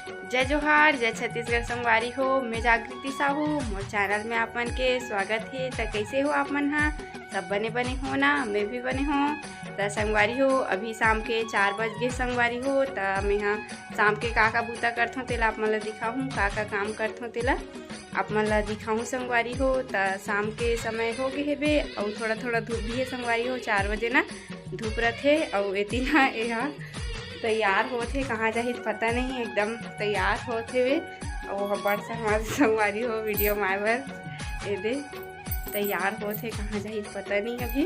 जय जोहार, जय छत्तीसगढ़ संगवारी हो। मैं जागृति साहू, मोर चैनल में आप मन के स्वागत है। तो कैसे हो आप मन? हाँ, सब बने बने हो ना? मैं भी बने हो। तो संगवारी हो, अभी शाम के 4 बज गए संगवारी हो। तो मैं हाँ शाम के का बूता करथों तेला आप मन ला दिखाऊँ, का काम करथों तेला आप मन ला दिखाऊँ संगवारी हो। तो शाम के समय हो गए हेबे और थोड़ा थोड़ा धूप भी है संगवारी हो। 4 बजे ना धूप रथे और एती ना यहाँ तैयार होथे, कहाँ जाही पता नहीं, एकदम तैयार होथे वे और बड़ हमारे संगवारी हो वीडियो माए बर एदे तैयार होथे, कहाँ जाही पता नहीं अभी।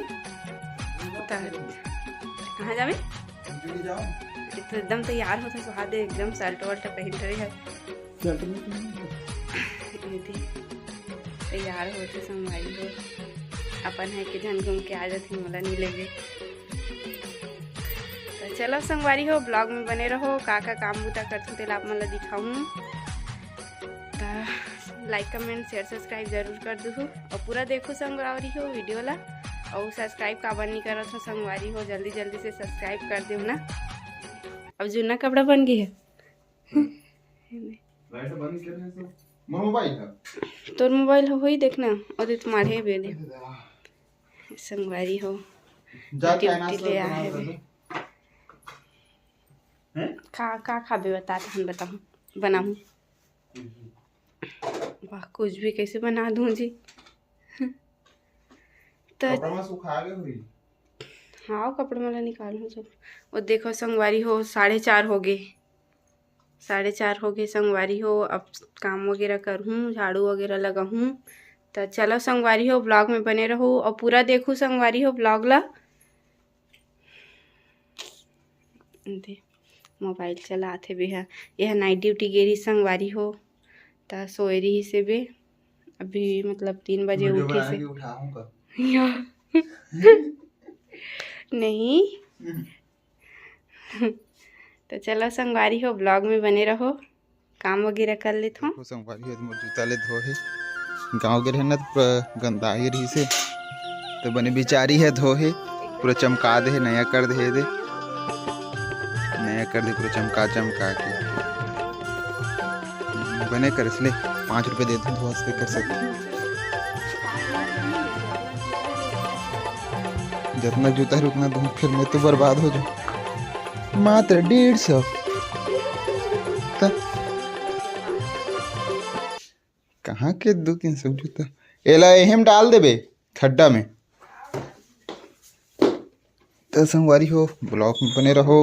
कहाँ जावे तो एकदम तैयार होथे सुहादे, एकदम शर्ट वर्ट पहन रहे है तैयार होथे संगवारी हो। अपन है कि झन घूम के आ जाथे, मोला नहीं लगे। तो चलो संगवारी हो, ब्लॉग में बने रहो। का काम बूता करथूँ तेला आप मन ला दिखाऊँ। तो लाइक कमेंट शेयर सब्सक्राइब जरूर कर दूँ और पूरा देखो संगवारी हो वीडियो ला। और सब्सक्राइब काबर नहीं करत हो संगवारी हो, जल्दी जल्दी से सब्सक्राइब कर दो ना। अब जूना कपड़ा बन गया है। तोर मोबाइल हो ही देखना और तुम्हारे भी दे संगवारी हो ले आए का खाबे बता हम बताऊँ बनाऊँ। वाह, कुछ भी कैसे बना दूँ जी। तो हाँ कपड़े वाला निकालूँ सब। और देखो संगवारी हो 4:30 हो गए, 4:30 हो गए संगवारी हो। अब काम वगैरह करूँ, झाड़ू वगैरह लगाऊँ। तो चलो संगवारी हो, ब्लॉग में बने रहो और पूरा देखो संगवारी हो ब्लॉग ला। मोबाइल चलाते भी है, यह नाइट ड्यूटी गेरी संगवारी हो। तो सोए रही से बे अभी, मतलब 3 बजे उठे से नहीं। तो चलो संगवारी हो, ब्लॉग में बने रहो, काम वगैरह कर लेते हो। संगवारी हो मोर जूता ले धो है, गाँव के रहना तो गंदा ही रही से, तो बने बिचारी है धो है, पूरा चमका दे, नया कर दे, नया कर दे, पूरा चमका के बने कर। इसलिए 5 रुपये दे दूँ धोआ से कर सकते। जितना जूता है उतना दूँ, फिर मैं तो बर्बाद हो जाऊँ। मात्र 150। कहाँ के 200-300 जूता एला एहम डाल देबे खड्डा में। तो संगवारी हो, ब्लॉक में बने रहो।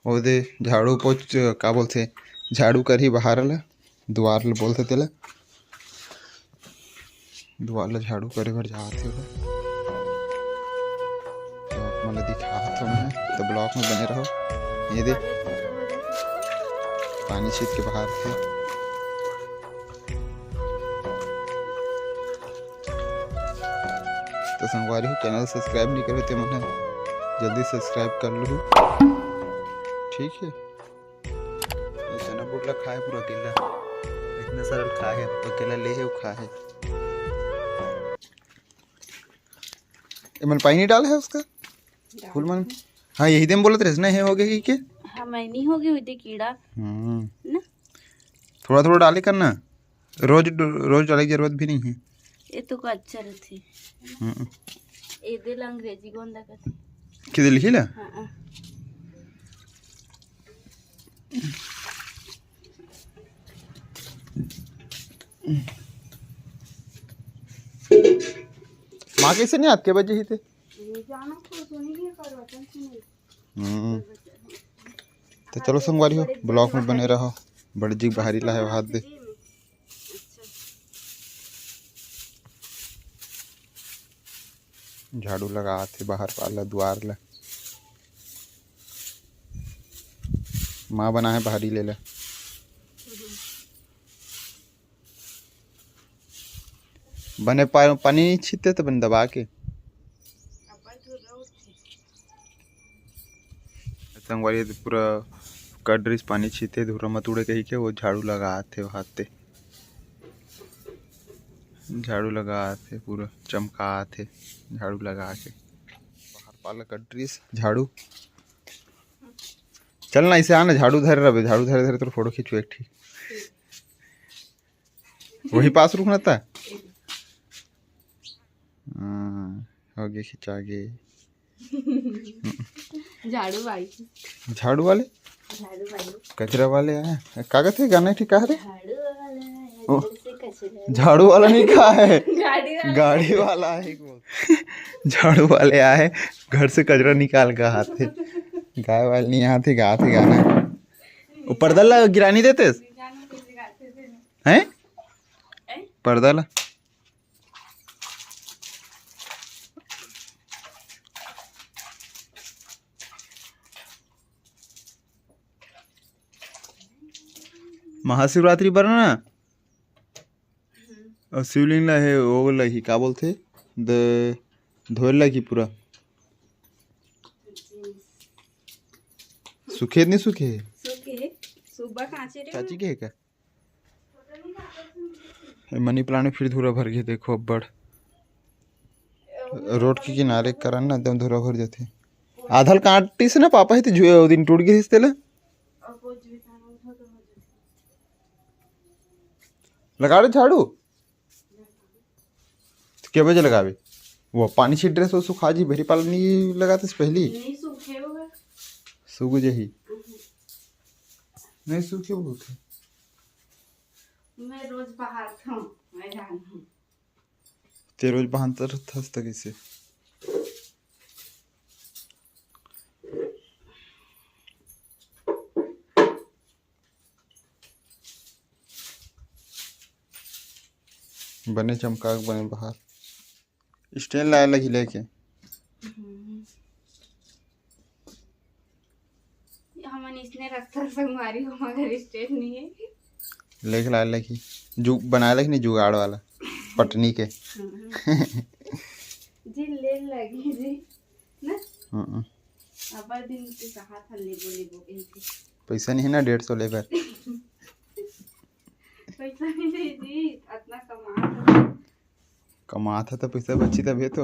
और दे झाड़ू पोछ का बोलते, झाड़ू कर ही बाहर ला द्वार ला बोलते तेला, द्वार ला झाड़ू करे भर जाते हो। तो मतलब दिखा तो मैं, तो ब्लॉक में बने रहो। ये दे पानी छीट के बाहर थे। तो संगवारी हो, चैनल सब्सक्राइब नहीं करे तो मैंने जल्दी सब्सक्राइब कर लो, ठीक है। चना बुटला खाए पूरा अकेला, इतना सरल खा है तो अकेला ले है वो खा है। मन पानी डाल है उसका फूल मन। हाँ यही दिन बोलते रहे है हो गए कि हाँ मैं नहीं होगी हुई थी कीड़ा ना। थोड़ा थोड़ा डाले करना, रोज रोज डाले की जरूरत भी नहीं है। ये तो को अच्छा रहती ये दिल अंग्रेजी गोंदा करती किधर लिखी ला। हाँ माँ कैसे नहीं आपके बजे ही थे। तो चलो संगवारी हो, ब्लॉक में बने रहो। बड़ी जी बाहरी ला है हाथ दे। झाड़ू लगा थे बाहर वाला द्वार ला, माँ बना है बाहरी ले ला। बने पानी नहीं छीते तो बन दबा के। संगवारी पूरा कड्रिस पानी छीते धूरा मत उड़े कही के वो झाड़ू लगा थे हाथ, झाड़ू लगा थे पूरा चमका थे, झाड़ू लगा के बाहर पाला कड्रिस झाड़ू चल ना इसे आना, झाड़ू धर रहे, झाड़ू धरे धरे तो फोटो खींचो एक ठीक। वही पास रुकना था। हो गया, खिंचा गए। झाड़ू भाई, झाड़ू वाले, झाड़ू भाई, कचरा वाले आए। कागज है गाना ठीक है। ओ, झाड़ू वाला नहीं कहा है, गाड़ी वाला है। झाड़ू वाले आए, घर से कचरा निकाल कर हाथ थे। गाय वाले नहीं यहाँ थे, गा थे गाना। वो पर्दा ला गिरा नहीं देते हैं, पर्दा ला। महाशिवरात्रि पर ना और शिवलिंग ला है वो लगी, क्या बोलते धोल लगी पूरा। सूखे नहीं सूखे, सुबह कांचे रे चाची के है क्या? मनी प्लांट में फिर धूरा भर गया, देखो अब बड़ रोड के किनारे करन ना एकदम धूरा भर जाते। आधल कांटी से ना पापा ही थे दिन टूट गई तेला। लगा रहे झाड़ू क्या बजे लगावे? वो पानी छीट रहे सुखा जी भेरी पाल नहीं लगाते पहली नहीं सूखे होगा, सूख जही नहीं सूखे बहुत है। मैं रोज बाहर था, मैं जानूं ते रोज बहानतर था कैसे? बने चमकाक बने बाहर स्टैंड लाए लगी लेके। हमन इसने रखा संगवारी हो मगर स्टेट नहीं है। लेके लाए लगी जू बनाए लगी नहीं, जुगाड़ वाला पटनी के। जी ले लगी जी ना। अब दिन के कहा था लेबो इनके पैसा नहीं है ना, 150 लेबर। पैसा नहीं दे जी, इतना कमा था तो पैसा बची तभी तो।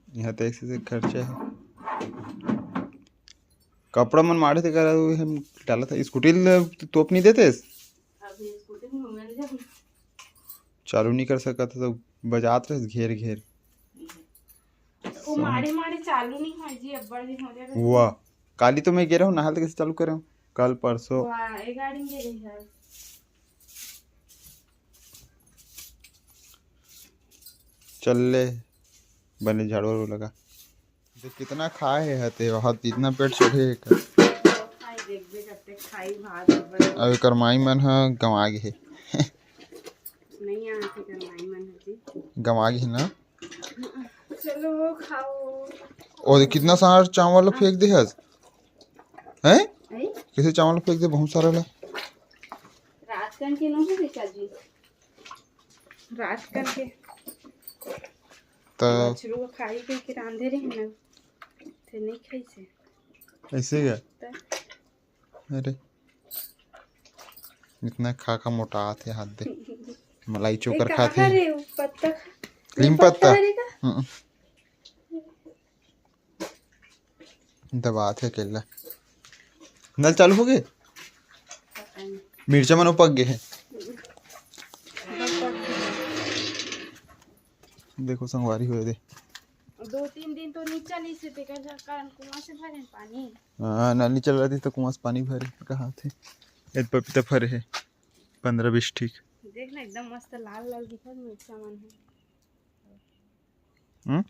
यहाँ तो एक से खर्चा है। कपड़ा मन मारे थे कर हम डाला था। स्कूटी तोप नहीं देते, अभी स्कूटी में मिल जाए। चालू नहीं कर सका था तो बजात रहे घेर घेर। वो मारे मारे चालू नहीं हो जी, अब बड़ दिन हो गया। वाह काली तो मैं गिरा हूँ, नहाल तो कैसे चालू कर रहा हूँ कल परसों। वाह एक गाड़ी में गई है। चल ले बने झाड़ू वाड़ू लगा। तो कितना खाए हते बहुत, इतना पेट चढ़े अब एक माई मन ह गंवा गे गंवा गे ना। चलो खाओ। और कितना सारा चावल फेंक दे हैं, कैसे चावल फेंक दे बहुत सारा ला। रात कन के नहीं है चाची, रात कन के तो बछरू को खाई के रांधे रहे ना, थे नहीं खाई से ऐसे क्या? अरे इतना खा खा मोटा आते हाथ दे। मलाई चोकर खाते पत्ता, नीम पत्ता दबात है केला। नल चालू हो गए, मिर्चा मन पक गए हैं। देखो संगवारी हुए दे 2-3 दिन तो नहीं चली से कारण कुआं से भरे पानी। हाँ नल नहीं चल रही थी तो कुआं से पानी भरे कहाँ थे। एक पपीता फरे है 15-20 ठीक। देखना एकदम मस्त लाल लाल दिखा मिर्चा मन है।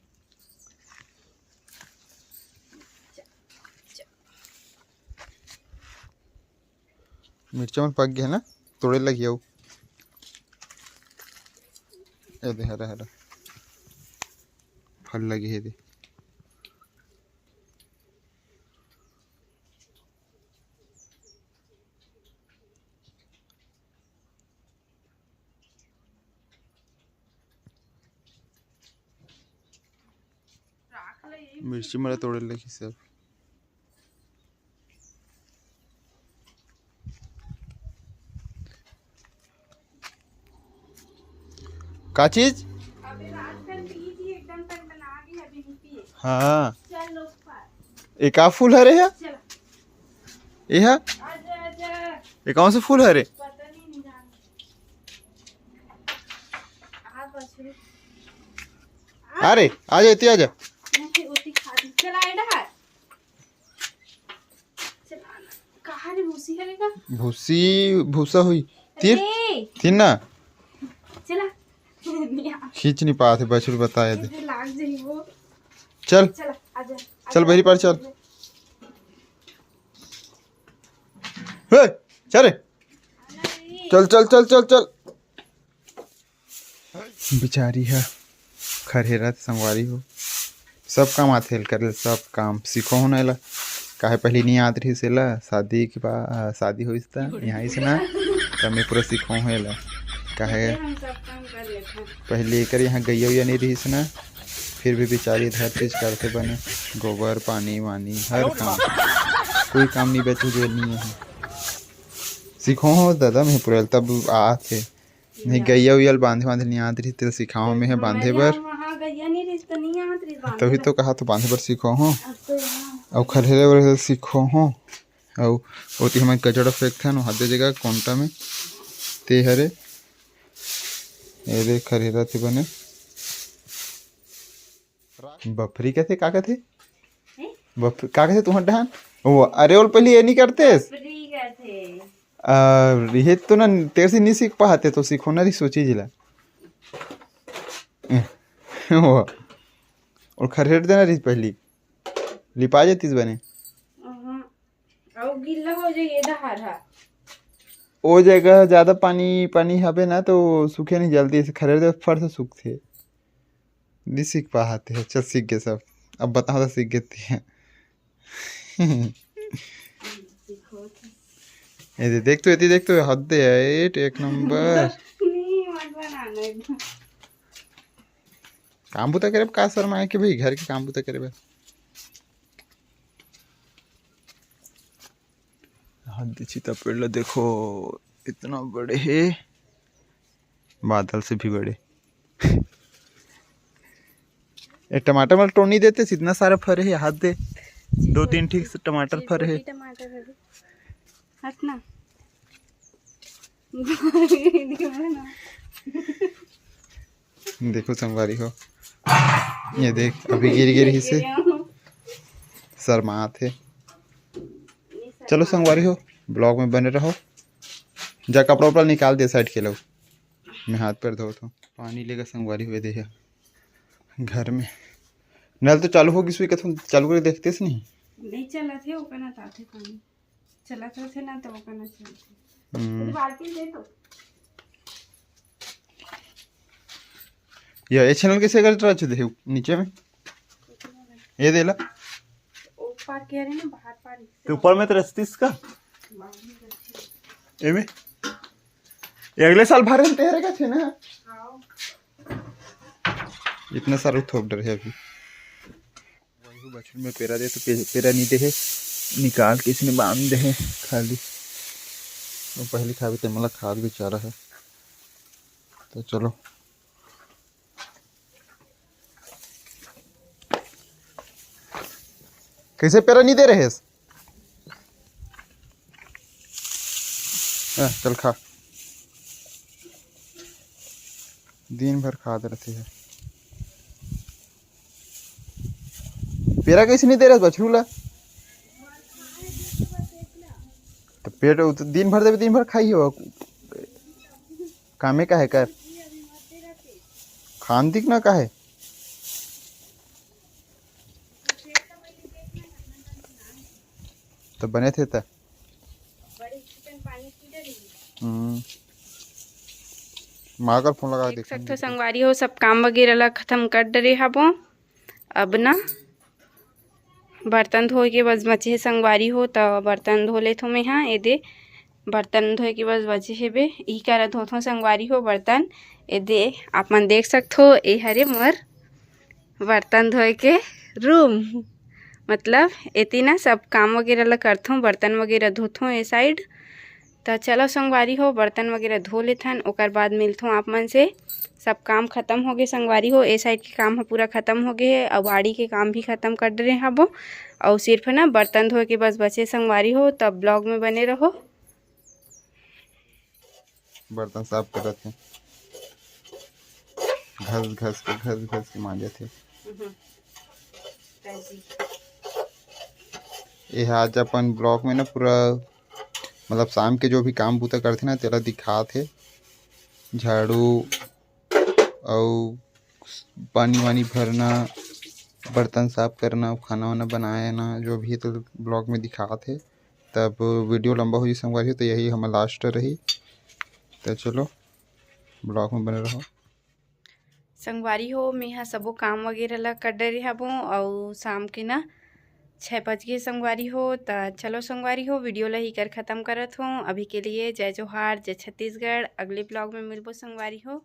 मिर्चा मन पक गया ना, तोड़े लगी आओ। ए दे हरा हरा फल लगे है दे। मिर्ची मेरा तोड़े लगी सब। का चीज? हाँ एक फूल हरे है। यह आजा आजा। ये कौन सा फूल है रे? पता नहीं जान। आ बछड़ू। अरे आ जा इतनी आ जा। नहीं उती खादी चला इधर। चला कहाँ रे भूसी करेगा? भूसी भूसा हुई तीर अरे थी ना चला नहीं आ। खींच नहीं पाते बछड़ू बताए थे। इधर लाग जाई वो। चल चला आजा। चल बहरी पर चल। हे चल रे। चल चल चल चल चल। बेचारी है खरहेरा संगवारी हो सब काम आथे कर सब काम सीखो हो ना काहे पहले नहीं आत रही से शादी के बाद शादी हो यहाँ से ना तब मैं पूरा सीखो हो काहे हम सब काम कर लेते हैं। पहले कर यहाँ गैया उया नहीं रही से ना फिर भी बेचारी हर चीज करते बने गोबर पानी वानी हर काम कोई काम नहीं बचे जो नहीं है सीखो हो दादा मैं पूरा तब आते नहीं गैया उयल बांधे बांधे नहीं आती तो सिखाओ में है बांधे बर वहाँ गैया नहीं रिश्ता नहीं आत रही बांधे तभी तो कहा तो बांधे बर सीखो हो अब तो यहाँ और खरहेरे बर सीखो हो और ओती हमें कचड़ा फेंक था ना हद जगह कोंटा में ते हरे ये देख खरहेरा थे बने बफरी कहते का कहते हैं? बफरी का कहते तुम्हारे डहान वो अरे और पहले ये नहीं करते फ्री गए थे। ये तो ना तेरे से नहीं सीख पाते तो सीखो ना रही सोची जिला वो और खरहेर देना रही पहली लिपा जाती बने और गिल्ला हो जाए डहारा वो जगह ज्यादा पानी पानी हबे ना तो सूखे नहीं जल्दी से खरहेर दे फट से सूखते नहीं सीख पाते हैं चल सीख गए सब अब बताओ तो सीख गए हैं ये देख तो हद है एक नंबर नहीं मत बनाना काम बुता करे का शर्मा है कि भाई घर के काम बुता करे बे हद चिता पेड़ देखो इतना बड़े है बादल से भी बड़े ये टमाटर वाला टोनी देते इतना सारा फर है हाथ दे 2-3 ठीक से टमाटर फर है टमाटर है हट ना देखो संगवारी हो ये देख अभी गिर ही से शर्मा थे चलो संगवारी हो ब्लॉग में बने रहो जा कपड़ा उपड़ा निकाल दे साइड के लोग मैं हाथ पैर धोता हूँ पानी लेकर संगवारी हुए दे घर में नल तो चालू होगी सुई कथम चालू करके देखते से नहीं चला थे ओका ना ताथे पानी चला थे ना तो ओका ना चलते बाल्टी दे तो ये चैनल कैसे कर रहा है नीचे में ये देला ऊपर कह रहे ना बाहर पानी तो ऊपर में तो रस्ती इसका ये में ये अगले साल भरे तेरे का थे ना इतना सारा थोक डर है अभी वही बछड़ में पेरा दे तो पेरा नहीं दे है निकाल के इसने बांध दे है खाली वो पहले खावे तो मला खाद भी चारा है तो चलो कैसे पेरा नहीं दे रहे चल खा दिन भर खाद रहती है पेरा कैसे नहीं दे रहा बछड़ूला तो पेट दिन भर देवे दिन भर खाई हो कामे का है कर खान दिख ना का है तो बने थे तो माँ का फोन लगा देख सकते हो संगवारी हो सब काम वगैरह ला खत्म कर डरे हबो अब ना बर्तन धोए के बस बचे है संगवारी हो तो बर्तन धो ले थो मैं हाँ ये दे बर्तन धोए के बस बचे है बे ई करा धोथो संगवारी हो बर्तन ये दे आप मन देख सकते हो ये हरे मोर बर्तन धोए के रूम मतलब इतनी ना सब काम वगैरह ला करथों बर्तन वगैरह धोथों ये साइड तो चलो संगवारी हो बर्तन वगैरह धो लेथन, ओकर बाद मिलथों आप मन से। सब काम खत्म हो गए संगवारी हो, ए साइड के काम ह पूरा खत्म हो गए है, और बाड़ी के काम भी खत्म कर दे रहे हबो, और सिर्फ ना बर्तन धोए के बस बचे संगवारी हो। तब ब्लॉग में बने रहो। बर्तन साफ करत थे, घस घस के मांजत थे। ये आज अपन ब्लॉग में ना पूरा मतलब शाम के जो भी काम बूता करथे ना तेला दिखात हे। झाड़ू और पानी वानी भरना, बर्तन साफ करना, खाना वाना बनाना, जो भी तो ब्लॉग में दिखात हे। तब वीडियो लंबा हो जी संगवारी हो, तो यही हमारा लास्ट रही। तो चलो ब्लॉग में बने रहो संगवारी हो। मैं यहाँ सबो काम वगैरह ला कर डरे हबो, और शाम के ना 6 बज गए संगवारी हो। तो चलो संगवारी हो वीडियो ला ही कर ख़त्म करत हूँ। अभी के लिए जय जोहार, जय छत्तीसगढ़। अगले ब्लॉग में मिलबो संगवारी हो।